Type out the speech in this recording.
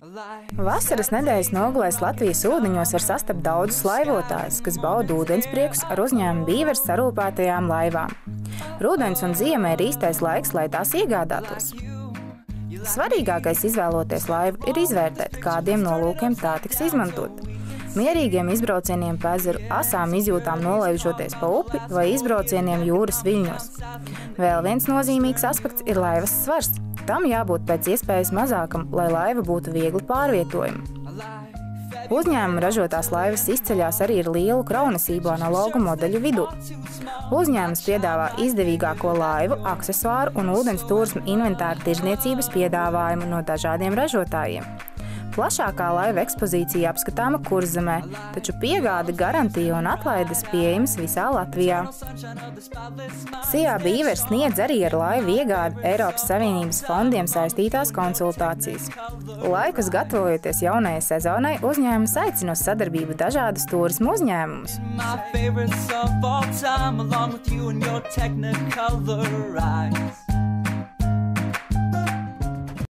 Vasaras nedēļas nogalēs Latvijas ūdeņos var sastapt daudzus laivotājus, kas bauda ūdenspriekus ar uzņēmumu Bīvers sarūpētajām laivām. Rudens un ziema ir īstais laiks, lai tās iegādātos. Svarīgākais izvēloties laivu ir izvērtēt, kādiem nolūkiem tā tiks izmantot. Mierīgiem izbraucieniem pa ezeru, asām izjūtām nolaižoties pa upi vai izbraucieniem jūras viļņos. Vēl viens nozīmīgs aspekts ir laivas svars. Tam jābūt pēc iespējas mazākam, lai laiva būtu viegli pārvietojama. Uzņēmuma ražotās laivas izceļās arī ar lielu kraunesību analogu modeļu vidū. Uzņēmums piedāvā izdevīgāko laivu, aksesuāru un ūdens turisma inventāru tirdzniecības piedāvājumu no dažādiem ražotājiem. Plašākā laiva ekspozīcija apskatāma Kurzemē, taču piegāde, garantija un atlaides pieejamas visā Latvijā. Sijā Bīvers sniedz arī ar laivu iegādi Eiropas Savienības fondiem saistītās konsultācijas. Laikus gatavojoties jaunajai sezonai, uzņēmums aicina uz sadarbību dažādus turismu uzņēmumus.